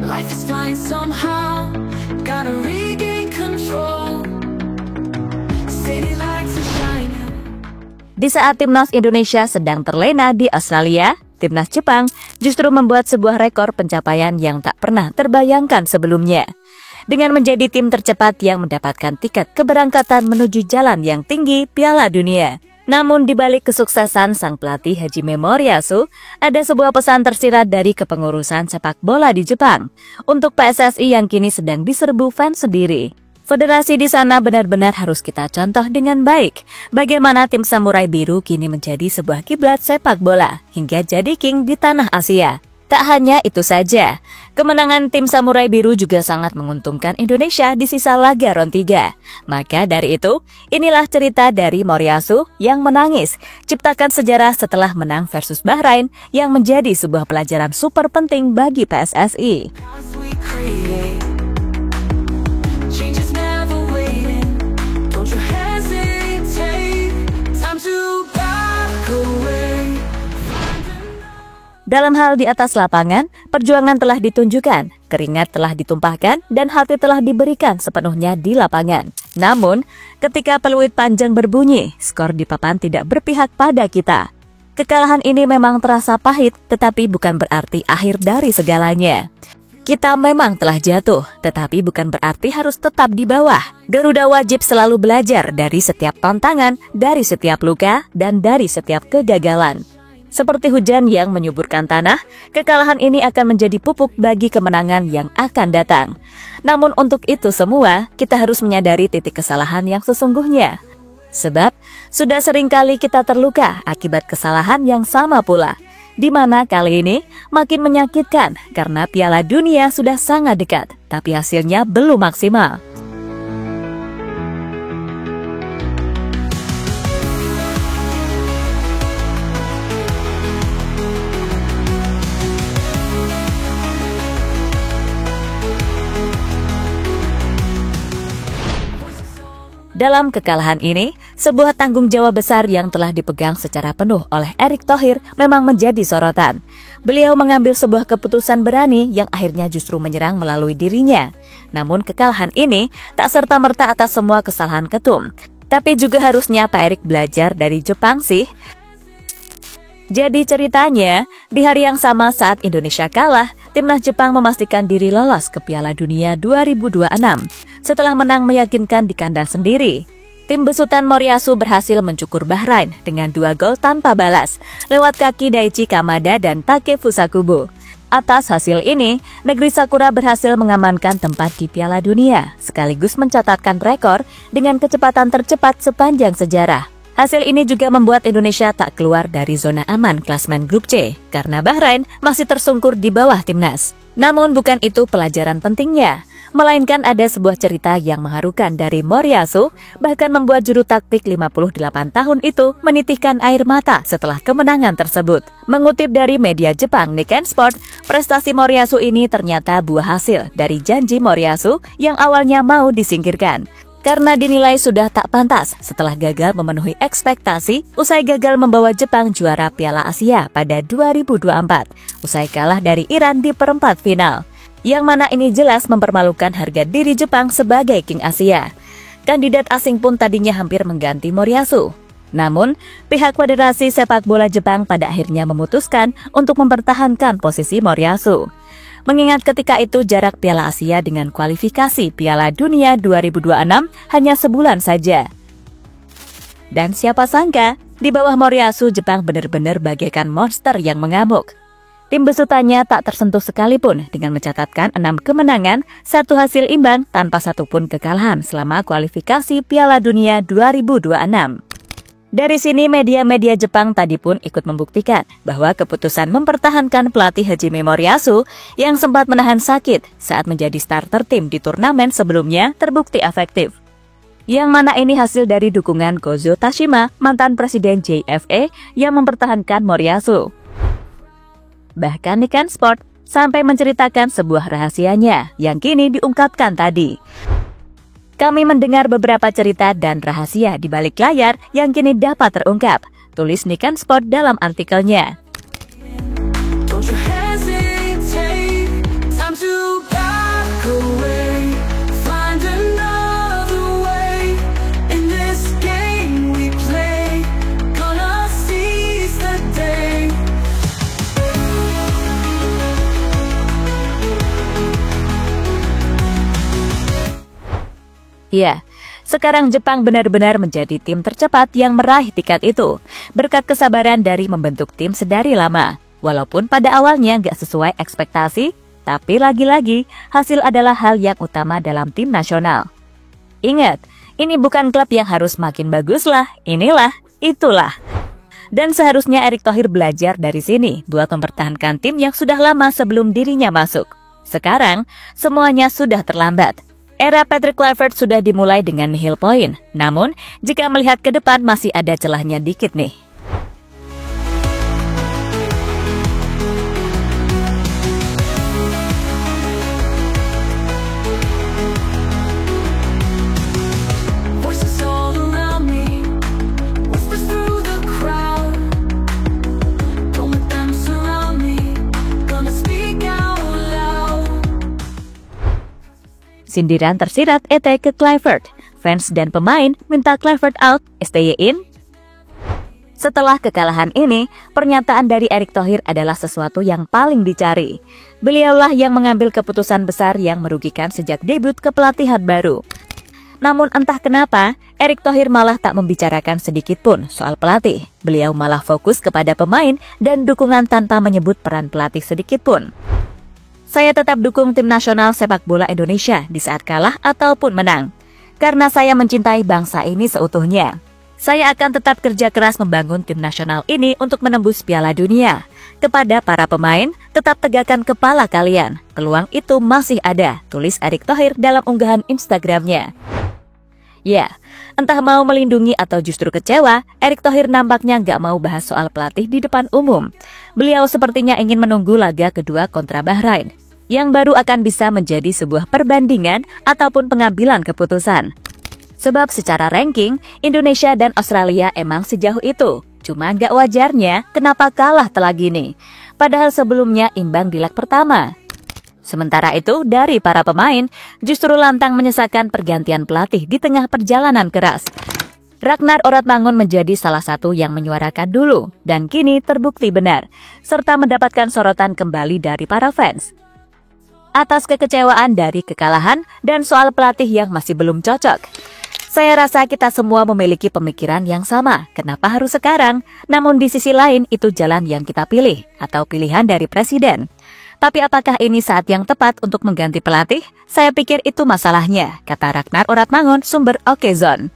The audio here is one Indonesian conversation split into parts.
Life is fine somehow, gotta regain control. City lights are shining. Di saat timnas Indonesia sedang terlena di Australia, timnas Jepang justru membuat sebuah rekor pencapaian yang tak pernah terbayangkan sebelumnya. Dengan menjadi tim tercepat yang mendapatkan tiket keberangkatan menuju jalan yang tinggi Piala Dunia. Namun di balik kesuksesan sang pelatih Hajime Moriyasu, ada sebuah pesan tersirat dari kepengurusan sepak bola di Jepang untuk PSSI yang kini sedang diserbu fans sendiri. Federasi di sana benar-benar harus kita contoh dengan baik. Bagaimana tim Samurai Biru kini menjadi sebuah kiblat sepak bola hingga jadi king di tanah Asia. Tak hanya itu saja, kemenangan tim Samurai Biru juga sangat menguntungkan Indonesia di sisa laga ronde 3. Maka dari itu, inilah cerita dari Moriyasu yang menangis, ciptakan sejarah setelah menang versus Bahrain yang menjadi sebuah pelajaran super penting bagi PSSI. Dalam hal di atas lapangan, perjuangan telah ditunjukkan, keringat telah ditumpahkan, dan hati telah diberikan sepenuhnya di lapangan. Namun, ketika peluit panjang berbunyi, skor di papan tidak berpihak pada kita. Kekalahan ini memang terasa pahit, tetapi bukan berarti akhir dari segalanya. Kita memang telah jatuh, tetapi bukan berarti harus tetap di bawah. Garuda wajib selalu belajar dari setiap tantangan, dari setiap luka, dan dari setiap kegagalan. Seperti hujan yang menyuburkan tanah, kekalahan ini akan menjadi pupuk bagi kemenangan yang akan datang. Namun untuk itu semua, kita harus menyadari titik kesalahan yang sesungguhnya. Sebab, sudah seringkali kita terluka akibat kesalahan yang sama pula. Di mana kali ini makin menyakitkan karena Piala Dunia sudah sangat dekat, tapi hasilnya belum maksimal. Dalam kekalahan ini, sebuah tanggung jawab besar yang telah dipegang secara penuh oleh Erick Thohir memang menjadi sorotan. Beliau mengambil sebuah keputusan berani yang akhirnya justru menyerang melalui dirinya. Namun kekalahan ini tak serta-merta atas semua kesalahan ketum. Tapi juga harusnya Pak Erick belajar dari Jepang sih. Jadi ceritanya, di hari yang sama saat Indonesia kalah, timnas Jepang memastikan diri lolos ke Piala Dunia 2026. Setelah menang meyakinkan di kandang sendiri, tim besutan Moriyasu berhasil mencukur Bahrain dengan 2 gol tanpa balas lewat kaki Daichi Kamada dan Takefusa Kubo. Atas hasil ini, negeri Sakura berhasil mengamankan tempat di Piala Dunia, sekaligus mencatatkan rekor dengan kecepatan tercepat sepanjang sejarah. Hasil ini juga membuat Indonesia tak keluar dari zona aman klasmen grup C, karena Bahrain masih tersungkur di bawah timnas. Namun bukan itu pelajaran pentingnya, melainkan ada sebuah cerita yang mengharukan dari Moriyasu, bahkan membuat juru taktik 58 tahun itu menitihkan air mata setelah kemenangan tersebut. Mengutip dari media Jepang Nikkei Sport, prestasi Moriyasu ini ternyata buah hasil dari janji Moriyasu yang awalnya mau disingkirkan. Karena dinilai sudah tak pantas setelah gagal memenuhi ekspektasi usai gagal membawa Jepang juara Piala Asia pada 2024, usai kalah dari Iran di perempat final. Yang mana ini jelas mempermalukan harga diri Jepang sebagai King Asia. Kandidat asing pun tadinya hampir mengganti Moriyasu. Namun, pihak Federasi Sepak Bola Jepang pada akhirnya memutuskan untuk mempertahankan posisi Moriyasu. Mengingat ketika itu jarak Piala Asia dengan kualifikasi Piala Dunia 2026 hanya sebulan saja. Dan siapa sangka, di bawah Moriyasu Jepang benar-benar bagaikan monster yang mengamuk. Tim besutannya tak tersentuh sekalipun dengan mencatatkan 6 kemenangan, 1 hasil imbang tanpa satupun kekalahan selama kualifikasi Piala Dunia 2026. Dari sini media-media Jepang tadi pun ikut membuktikan bahwa keputusan mempertahankan pelatih Hajime Moriyasu yang sempat menahan sakit saat menjadi starter tim di turnamen sebelumnya terbukti efektif. Yang mana ini hasil dari dukungan Kozo Tashima, mantan presiden JFA yang mempertahankan Moriyasu. Bahkan Nikkei Sport sampai menceritakan sebuah rahasianya yang kini diungkapkan tadi. Kami mendengar beberapa cerita dan rahasia di balik layar yang kini dapat terungkap, tulis Nikkei Sport dalam artikelnya. Ya, sekarang Jepang benar-benar menjadi tim tercepat yang meraih tiket itu, berkat kesabaran dari membentuk tim sedari lama. Walaupun pada awalnya nggak sesuai ekspektasi, tapi lagi-lagi hasil adalah hal yang utama dalam tim nasional. Ingat, ini bukan klub yang harus makin bagus lah, inilah, itulah. Dan seharusnya Erick Thohir belajar dari sini buat mempertahankan tim yang sudah lama sebelum dirinya masuk. Sekarang, semuanya sudah terlambat. Era Patrick Kluivert sudah dimulai dengan nihil poin. Namun, jika melihat ke depan masih ada celahnya dikit nih. Voices all around me, whispers through the crowd. Don't let them surround me, gonna speak out loud. Sindiran tersirat ET ke Kluivert. Fans dan pemain minta Kluivert out, STY in. Setelah kekalahan ini, pernyataan dari Erick Thohir adalah sesuatu yang paling dicari. Beliaulah yang mengambil keputusan besar yang merugikan sejak debut kepelatihan baru. Namun entah kenapa, Erick Thohir malah tak membicarakan sedikit pun soal pelatih. Beliau malah fokus kepada pemain dan dukungan tanpa menyebut peran pelatih sedikit pun. Saya tetap dukung tim nasional sepak bola Indonesia di saat kalah ataupun menang. Karena saya mencintai bangsa ini seutuhnya. Saya akan tetap kerja keras membangun tim nasional ini untuk menembus Piala Dunia. Kepada para pemain, tetap tegakkan kepala kalian. Peluang itu masih ada, tulis Erick Thohir dalam unggahan Instagramnya. Ya, entah mau melindungi atau justru kecewa, Erick Thohir nampaknya nggak mau bahas soal pelatih di depan umum. Beliau sepertinya ingin menunggu laga kedua kontra Bahrain, yang baru akan bisa menjadi sebuah perbandingan ataupun pengambilan keputusan. Sebab secara ranking, Indonesia dan Australia emang sejauh itu. Cuma nggak wajarnya kenapa kalah telak gini. Padahal sebelumnya imbang di leg pertama. Sementara itu, dari para pemain, justru lantang menyesakan pergantian pelatih di tengah perjalanan keras. Ragnar Oratmangun menjadi salah satu yang menyuarakan dulu, dan kini terbukti benar, serta mendapatkan sorotan kembali dari para fans. Atas kekecewaan dari kekalahan dan soal pelatih yang masih belum cocok. Saya rasa kita semua memiliki pemikiran yang sama, kenapa harus sekarang? Namun di sisi lain itu jalan yang kita pilih, atau pilihan dari presiden. Tapi apakah ini saat yang tepat untuk mengganti pelatih? Saya pikir itu masalahnya, kata Ragnar Oratmangun, sumber Okezone.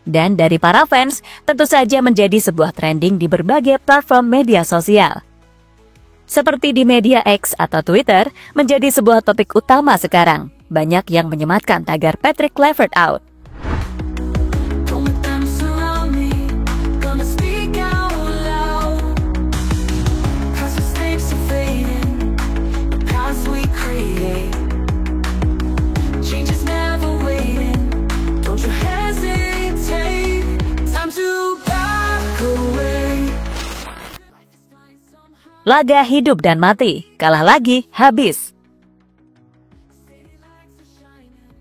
Dan dari para fans, tentu saja menjadi sebuah trending di berbagai platform media sosial. Seperti di media X atau Twitter, menjadi sebuah topik utama sekarang. Banyak yang menyematkan tagar Patrick Kluivert out. Don't let them surround me, gonna speak out loud. Past mistakes are fading, the paths we create. Change is never waiting, don't you hesitate. Time to back away. Laga hidup dan mati, kalah lagi, habis.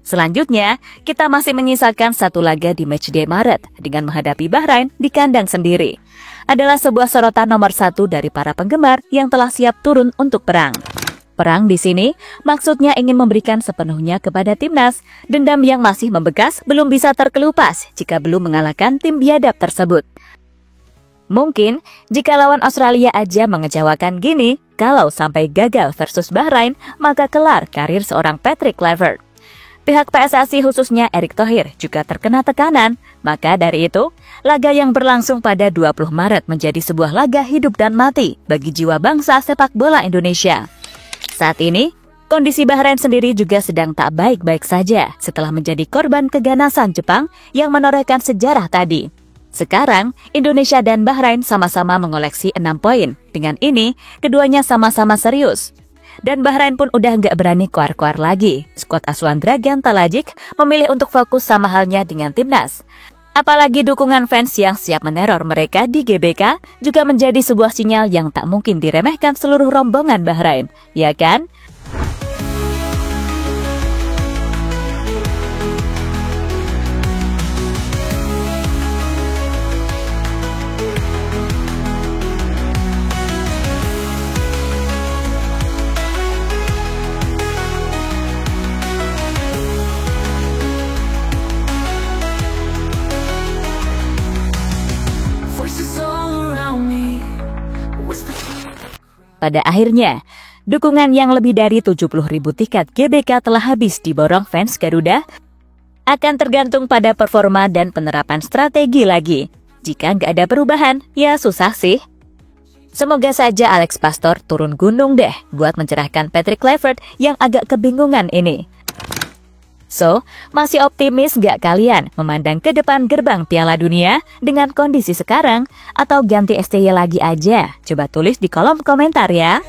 Selanjutnya, kita masih menyisakan satu laga di matchday Maret dengan menghadapi Bahrain di kandang sendiri. Adalah sebuah sorotan nomor 1 dari para penggemar yang telah siap turun untuk perang. Perang di sini maksudnya ingin memberikan sepenuhnya kepada timnas. Dendam yang masih membekas belum bisa terkelupas jika belum mengalahkan tim biadab tersebut. Mungkin jika lawan Australia aja mengecewakan gini, kalau sampai gagal versus Bahrain, maka kelar karir seorang Patrick Kluivert. Pihak PSSI khususnya Erick Thohir juga terkena tekanan, maka dari itu, laga yang berlangsung pada 20 Maret menjadi sebuah laga hidup dan mati bagi jiwa bangsa sepak bola Indonesia. Saat ini, kondisi Bahrain sendiri juga sedang tak baik-baik saja setelah menjadi korban keganasan Jepang yang menorehkan sejarah tadi. Sekarang, Indonesia dan Bahrain sama-sama mengoleksi 6 poin. Dengan ini, keduanya sama-sama serius. Dan Bahrain pun udah nggak berani kuar-kuar lagi. Skuad asuhan Dragan Talajic memilih untuk fokus sama halnya dengan timnas. Apalagi dukungan fans yang siap meneror mereka di GBK juga menjadi sebuah sinyal yang tak mungkin diremehkan seluruh rombongan Bahrain, ya kan? pada akhirnya. Dukungan yang lebih dari 70.000 tiket GBK telah habis diborong fans Garuda. Akan tergantung pada performa dan penerapan strategi lagi. Jika nggak ada perubahan, ya susah sih. Semoga saja Alex Pastor turun gunung deh buat mencerahkan Patrick Kluivert yang agak kebingungan ini. So, masih optimis nggak kalian memandang ke depan gerbang Piala Dunia dengan kondisi sekarang atau ganti STY lagi aja? Coba tulis di kolom komentar ya.